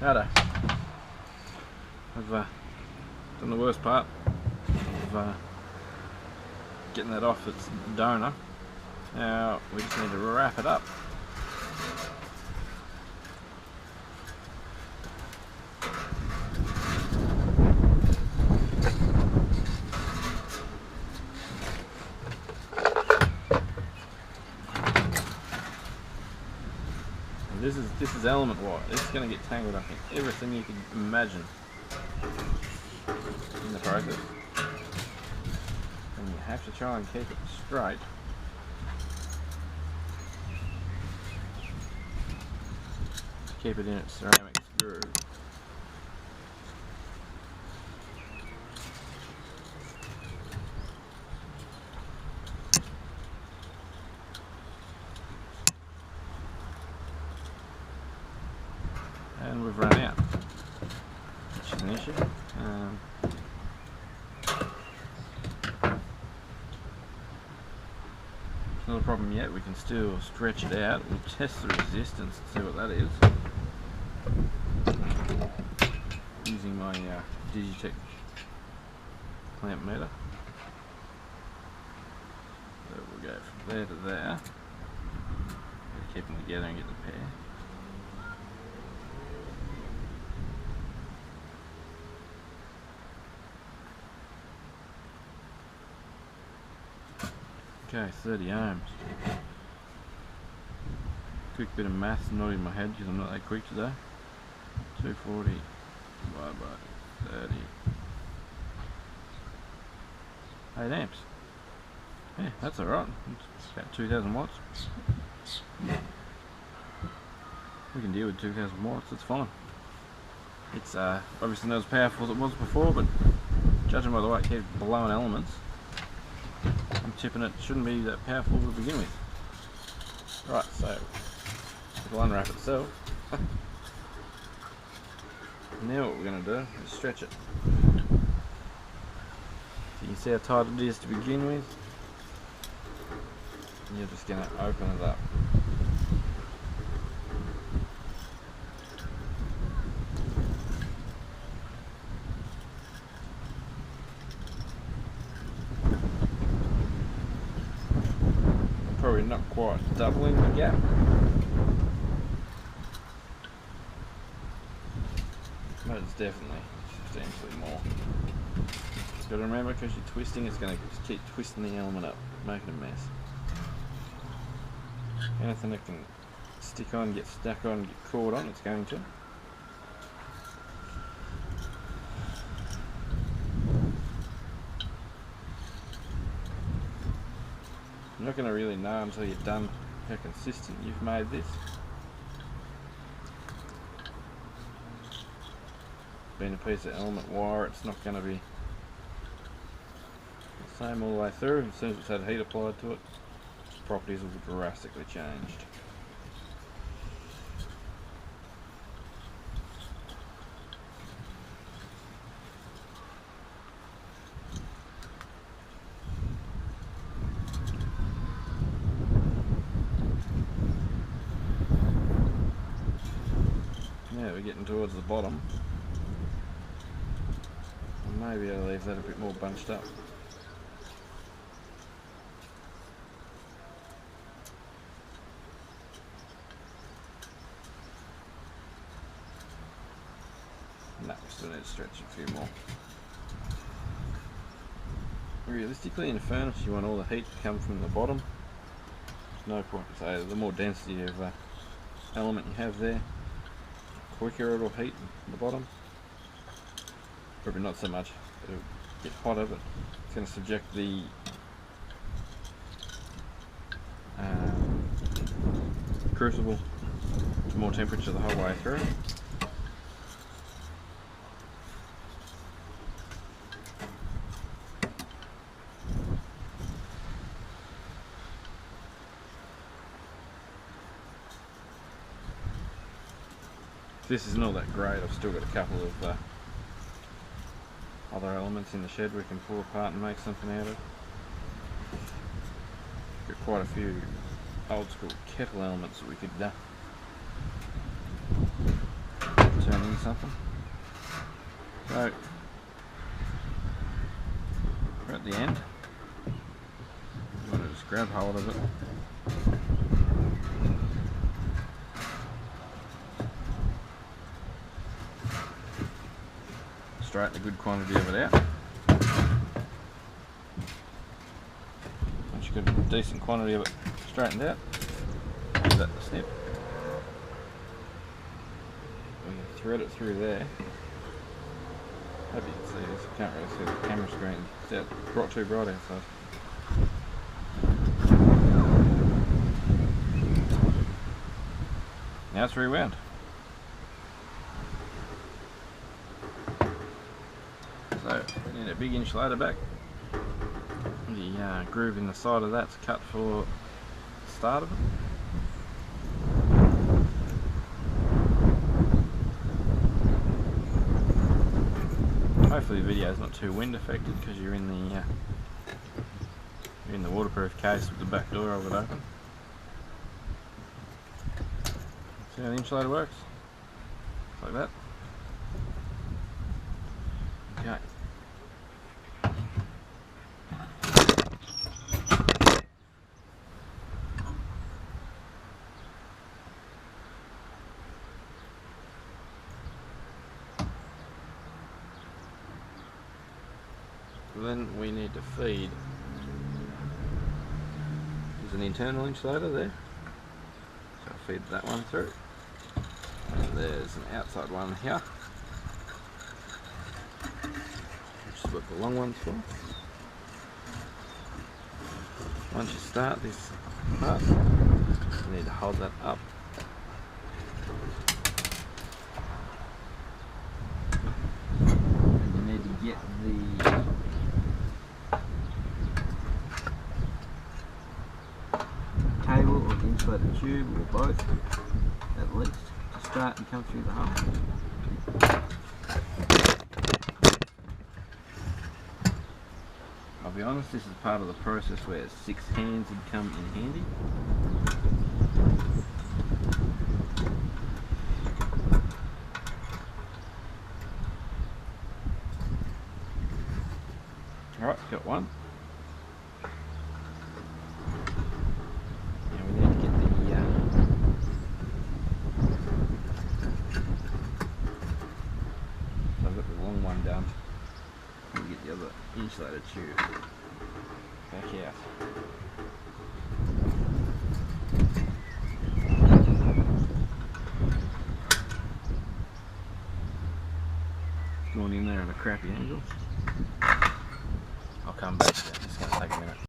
Righto. I've done the worst part of getting that off its donor. Now we just need to wrap it up. This is element wire. It's going to get tangled up in everything you can imagine in the process, and you have to try and keep it straight. Keep it in its ceramic groove. And we've run out, which is an issue. It's not a problem yet. We can still stretch it out. We'll test the resistance and see what that is using my Digitech clamp meter. So we'll go from there to there. Keep them together and get the pair. Okay, 30 ohms. Quick bit of maths, not in my head because I'm not that quick today. 240 divided by 30. 8 amps. Yeah, that's alright. It's about 2000 watts. We can deal with 2000 watts, it's fine. It's obviously not as powerful as it was before, but judging by the way it keeps blowing elements, I'm tipping it shouldn't be that powerful to begin with. Right, so it'll unwrap itself. Now what we're going to do is stretch it. So you can see how tight it is to begin with. And you're just going to open it up. Probably not quite doubling the gap. But it's definitely substantially more. Just got to remember, because you're twisting, it's going to just keep twisting the element up, making a mess. Anything that can stick on, get stuck on, get caught on, it's going to. You're not going to really know until you're done how consistent you've made this. Being a piece of element wire, it's not going to be the same all the way through. As soon as it's had heat applied to it, its properties will be drastically changed. Now we're getting towards the bottom. Maybe I'll leave that a bit more bunched up. No, we still need to stretch a few more. Realistically, in a furnace you want all the heat to come from the bottom. There's no point to say the more density of element you have there, the quicker it'll heat the bottom. Probably not so much, it'll get hotter, but it's going to subject the crucible to more temperature the whole way through. This isn't all that great. I've still got a couple of other elements in the shed we can pull apart and make something out of. Got quite a few old school kettle elements that we could turn happen. So we're at the end. You want to just grab hold of it. Straighten a good quantity of it out. Once you've got a decent quantity of it straightened out, give that the snip. We can thread it through there. Hope you can see this. I can't really see the camera screen. It's brought too bright outside. Now it's rewound. So we need a big insulator back. The groove in the side of that's cut for the start of it. Hopefully the video is not too wind affected because you're in the waterproof case with the back door of it open. See how the insulator works? Like that. Okay. Then we need to feed. There's an internal insulator there, so I'll feed that one through. And there's an outside one here, which is what the long one's for. Once you start this part, you need to hold that up. And you need to get the cable or the insulated tube or both at least to start and come through the hole. I'll be honest, this is part of the process where 6 hands would come in handy. Alright, got one. Now we need to get the so I've got the long one done. We'll get the other insulated tube back out. It's going in there at a crappy angle. I'll come back.